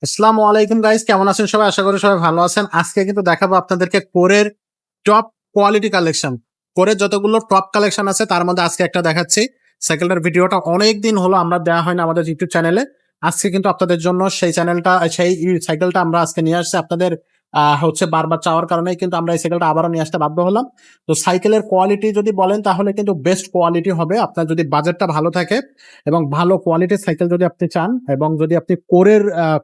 আসসালামু আলাইকুম গাইস, কেমন আছেন সবাই? আশা করি সবাই ভালো আছেন। আজকে কিন্তু দেখাবো আপনাদেরকে কোরের টপ কোয়ালিটি কালেকশন। কোরের যতগুলো টপ কালেকশন আছে তার মধ্যে আজকে একটা দেখাচ্ছি। সাইকেলটার ভিডিওটা অনেক দিন হলো আমরা দেওয়া হয় না আমাদের ইউটিউব চ্যানেলে। আজকে কিন্তু আপনাদের জন্য সেই সাইকেলটা আমরা আজকে নিয়ে আসছি। আপনাদের হচ্ছে বারবার চাওয়ার কারণেই কিন্তু আমরা এই সাইকেলটা আবারও নিয়ে আসতে বাধ্য হলাম। তো সাইকেলের কোয়ালিটি যদি বলেন তাহলে কিন্তু বেস্ট কোয়ালিটি হবে। আপনার যদি বাজেটটা ভালো থাকে এবং ভালো কোয়ালিটির সাইকেল যদি আপনি চান এবং যদি আপনি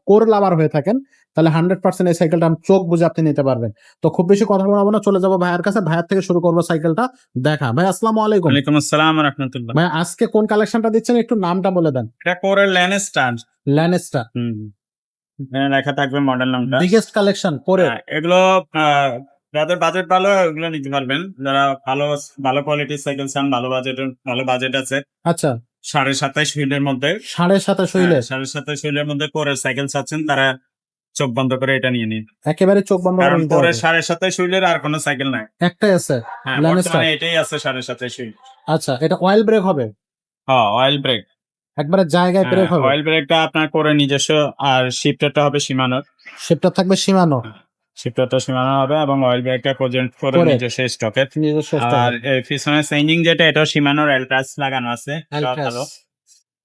কোর লাভার হয়ে থাকেন, তাহলে 100% এই সাইকেলটা চোখ বুঝে আপনি নিতে পারবেন। তো খুব বেশি কথা বলবো না, চলে যাবো ভাইয়ের কাছে। ভাইয়ের থেকে শুরু করবো সাইকেলটা দেখা। ভাই আসসালামু আলাইকুম। ওয়ালাইকুম আসসালাম ওয়া রাহমাতুল্লাহ। ভাই আজকে কোন কালেকশনটা দিচ্ছেন একটু নামটা বলে দেন। এটা কোরের ল্যানেস্টার। ল্যানেস্টার এখানে লেখা থাকবে মডেল নামটা। বিগেস্ট কালেকশন কোরের। এগুলো যাদের বাজেট ভালো এগুলো নিতে পারবেন। যারা ভালো ভালো কোয়ালিটির সাইকেল চান, ভালো বাজেট আছে, আচ্ছা, 27.5 হুইলের মধ্যে 27.5 হুইলের 27.5 হুইলের মধ্যে কোরের সাইকেল চাচ্ছেন, তারা চোখ বন্ধ করে এটা নিয়ে নিন। একেবারে চোখ বন্ধ করে কারণ নিতে কোরের হবে। 27.5 হুইলের আর কোনো সাইকেল নাই। একটাই আছে ল্যানেস্টার। বর্তমানে এটাই আছে 27.5 হুইল। আচ্ছা, এটা অয়েল ব্রেক হবে? Oil brake. একবারে জায়গায় ব্রেক হবে? অয়েল ব্রেকটা আপনার করে নিজস্ব, আর শিফটারটা হবে সীমানোর। শেপটা থাকবে সীমানো শিফটারটা সীমানো হবে এবং অয়েল ব্রেকটা প্রেজেন্ট করে করে নিজস্ব স্টকের। নিজস্ব আর স্টক। পিছনে চেঞ্জিং যেটা, এটাও সীমানোর এলট্রাস লাগানো আছে, এটাও ভালো।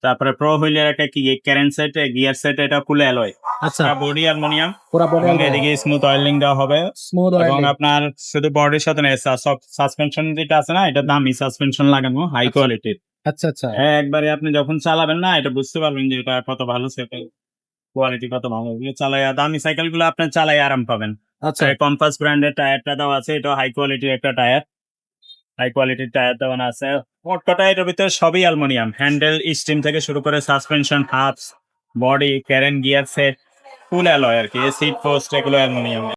তারপরে প্রো হুইলের একটা কি ক্যারেন সেট, গিয়ার সেট, এটা ফুল অ্যালয়। আচ্ছা, বডি অ্যালুমিনিয়াম পুরা বডি এবং এদিকে স্মুথ অয়েলিং দেওয়া হবে। স্মুথ এবং অয়েল। আপনার শুধু বডির সাথে না, সাসপেনশন যেটা আছে না, এটা দামি সাসপেনশন লাগানো, হাই আচ্ছা কোয়ালিটির। আচ্ছা আচ্ছা একবারে আপনি যখন চালাবেন না, এটা বুঝতে পারবেন যে এটা কত ভালো সাইকেল, কোয়ালিটি কত ভালো। এগুলো চালায় দামি সাইকেল গুলো আপনার চালাই আরাম পাবেন। আচ্ছা কম্পাস ব্র্যান্ডের টায়ারটা দেওয়া আছে, এটা হাই কোয়ালিটির একটা টায়ার। হাই কোয়ালিটির টায়ার দেওয়া আছে। মোটকথা এটার ভিতরে সবই অ্যালুমিনিয়াম। হ্যান্ডেল, স্টিম থেকে শুরু করে সাসপেনশন, হাবস, বডি, ক্যারেন, গিয়ার সেট ফুল অ্যালয় আর কি। সিট পোস্ট এগুলো অ্যালুমিনিয়াম।